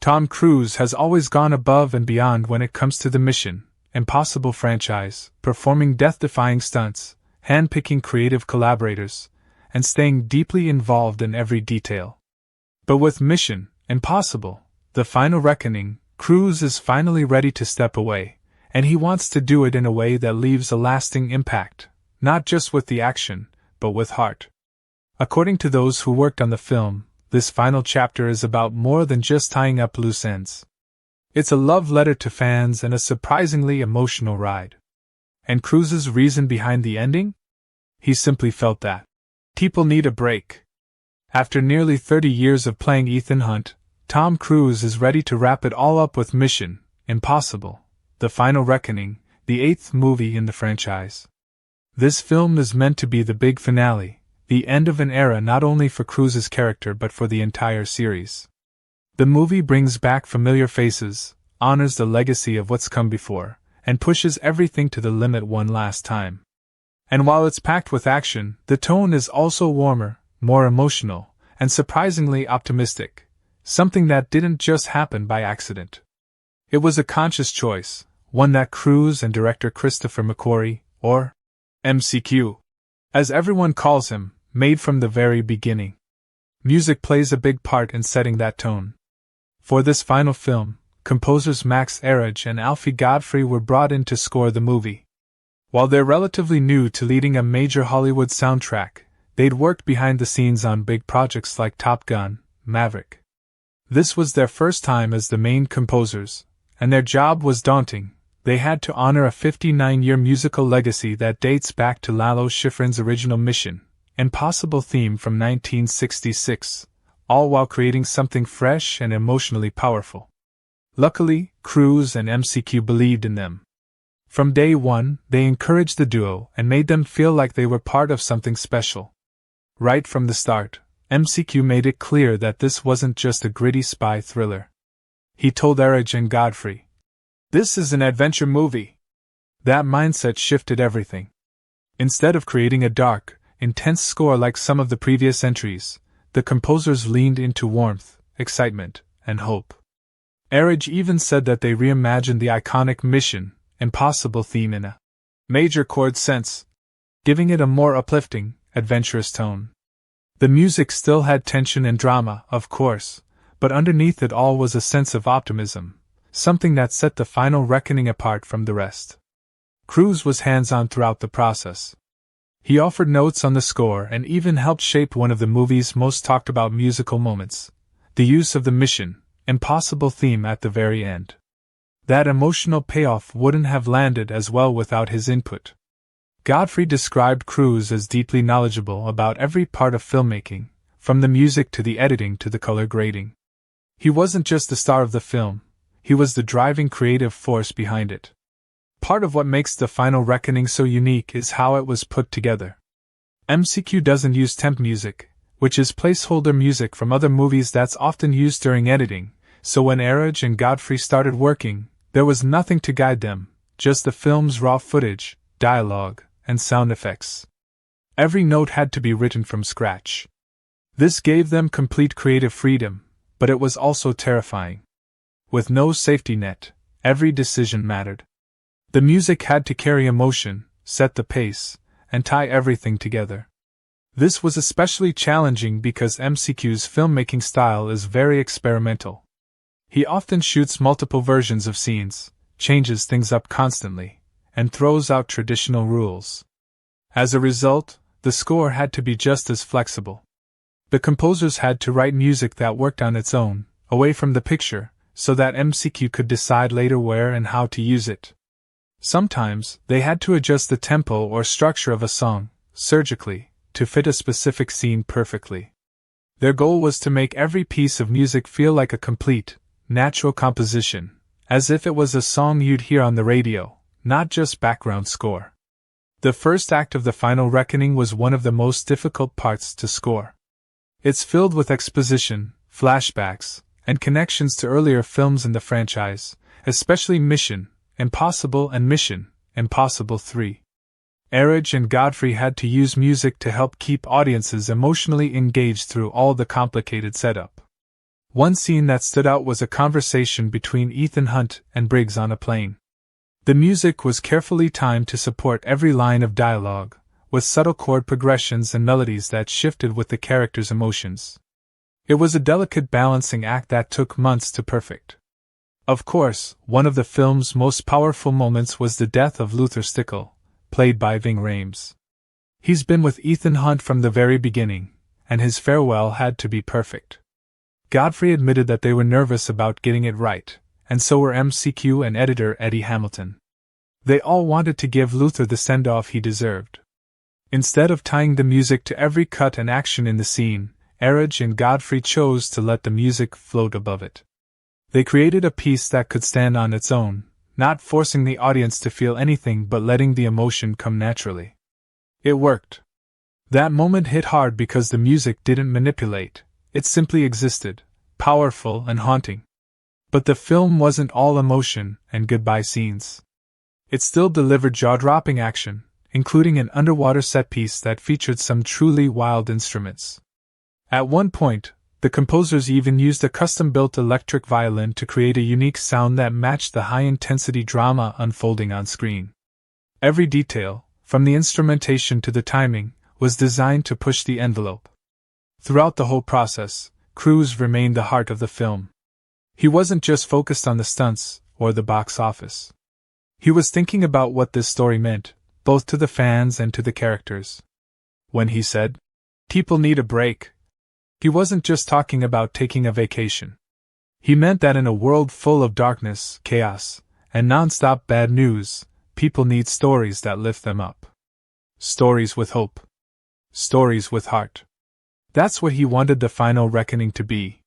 Tom Cruise has always gone above and beyond when it comes to the Mission Impossible franchise, performing death-defying stunts, handpicking creative collaborators, and staying deeply involved in every detail. But with Mission Impossible, The Final Reckoning, Cruise is finally ready to step away, and he wants to do it in a way that leaves a lasting impact, not just with the action, but with heart. According to those who worked on the film, this final chapter is about more than just tying up loose ends. It's a love letter to fans and a surprisingly emotional ride. And Cruise's reason behind the ending? He simply felt that people need a break. After nearly 30 years of playing Ethan Hunt, Tom Cruise is ready to wrap it all up with Mission Impossible: The Final Reckoning, the 8th movie in the franchise. This film is meant to be the big finale, the end of an era not only for Cruise's character but for the entire series. The movie brings back familiar faces, honors the legacy of what's come before, and pushes everything to the limit one last time. And while it's packed with action, the tone is also warmer, more emotional, and surprisingly optimistic, something that didn't just happen by accident. It was a conscious choice, one that Cruise and director Christopher McQuarrie, or MCQ, as everyone calls him, made from the very beginning. Music plays a big part in setting that tone. For this final film, composers Max Ahrens and Alfie Godfrey were brought in to score the movie. While they're relatively new to leading a major Hollywood soundtrack, they'd worked behind the scenes on big projects like Top Gun, Maverick. This was their first time as the main composers, and their job was daunting. They had to honor a 59-year musical legacy that dates back to Lalo Schifrin's original Mission Impossible theme from 1966, all while creating something fresh and emotionally powerful. Luckily, Cruise and MCQ believed in them. From day one, they encouraged the duo and made them feel like they were part of something special. Right from the start, MCQ made it clear that this wasn't just a gritty spy thriller. He told Ahrens and Godfrey, "This is an adventure movie." That mindset shifted everything. Instead of creating a dark, intense score like some of the previous entries, the composers leaned into warmth, excitement, and hope. Ahrens even said that they reimagined the iconic Mission Impossible theme in a major chord sense, giving it a more uplifting, adventurous tone. The music still had tension and drama, of course, but underneath it all was a sense of optimism, something that set The Final Reckoning apart from the rest. Cruise was hands-on throughout the process. He offered notes on the score and even helped shape one of the movie's most talked-about musical moments, the use of the Mission Impossible theme at the very end. That emotional payoff wouldn't have landed as well without his input. Godfrey described Cruise as deeply knowledgeable about every part of filmmaking, from the music to the editing to the color grading. He wasn't just the star of the film, he was the driving creative force behind it. Part of what makes The Final Reckoning so unique is how it was put together. MCQ doesn't use temp music, which is placeholder music from other movies that's often used during editing, so when Ahrens and Godfrey started working, there was nothing to guide them, just the film's raw footage, dialogue, and sound effects. Every note had to be written from scratch. This gave them complete creative freedom, but it was also terrifying. With no safety net, every decision mattered. The music had to carry emotion, set the pace, and tie everything together. This was especially challenging because MCQ's filmmaking style is very experimental. He often shoots multiple versions of scenes, changes things up constantly, and throws out traditional rules. As a result, the score had to be just as flexible. The composers had to write music that worked on its own, away from the picture, so that MCQ could decide later where and how to use it. Sometimes, they had to adjust the tempo or structure of a song, surgically, to fit a specific scene perfectly. Their goal was to make every piece of music feel like a complete, natural composition, as if it was a song you'd hear on the radio, not just background score. The first act of The Final Reckoning was one of the most difficult parts to score. It's filled with exposition, flashbacks, and connections to earlier films in the franchise, especially Mission Impossible and Mission Impossible 3. Ahrens and Godfrey had to use music to help keep audiences emotionally engaged through all the complicated setup. One scene that stood out was a conversation between Ethan Hunt and Briggs on a plane. The music was carefully timed to support every line of dialogue, with subtle chord progressions and melodies that shifted with the characters' emotions. It was a delicate balancing act that took months to perfect. Of course, one of the film's most powerful moments was the death of Luther Stickle, played by Ving Rhames. He's been with Ethan Hunt from the very beginning, and his farewell had to be perfect. Godfrey admitted that they were nervous about getting it right, and so were MCQ and editor Eddie Hamilton. They all wanted to give Luther the send-off he deserved. Instead of tying the music to every cut and action in the scene, Erich and Godfrey chose to let the music float above it. They created a piece that could stand on its own, not forcing the audience to feel anything but letting the emotion come naturally. It worked. That moment hit hard because the music didn't manipulate, it simply existed, powerful and haunting. But the film wasn't all emotion and goodbye scenes. It still delivered jaw-dropping action, including an underwater set-piece that featured some truly wild instruments. At one point, the composers even used a custom-built electric violin to create a unique sound that matched the high-intensity drama unfolding on screen. Every detail, from the instrumentation to the timing, was designed to push the envelope. Throughout the whole process, Cruise remained the heart of the film. He wasn't just focused on the stunts or the box office. He was thinking about what this story meant, both to the fans and to the characters. When he said, "People need a break," he wasn't just talking about taking a vacation. He meant that in a world full of darkness, chaos, and non-stop bad news, people need stories that lift them up. Stories with hope. Stories with heart. That's what he wanted the final reckoning to be.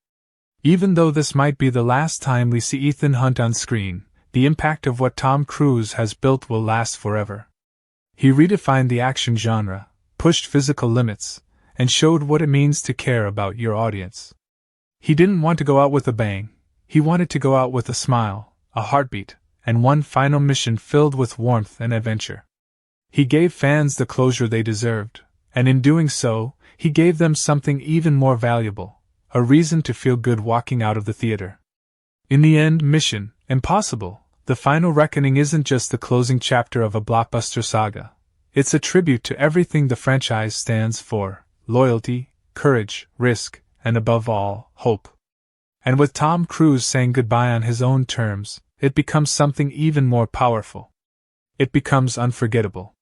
Even though this might be the last time we see Ethan Hunt on screen, the impact of what Tom Cruise has built will last forever. He redefined the action genre, pushed physical limits, and showed what it means to care about your audience. He didn't want to go out with a bang, he wanted to go out with a smile, a heartbeat, and one final mission filled with warmth and adventure. He gave fans the closure they deserved, and in doing so, he gave them something even more valuable, a reason to feel good walking out of the theater. In the end, Mission Impossible, the final reckoning isn't just the closing chapter of a blockbuster saga. It's a tribute to everything the franchise stands for: loyalty, courage, risk, and above all, hope. And with Tom Cruise saying goodbye on his own terms, it becomes something even more powerful. It becomes unforgettable.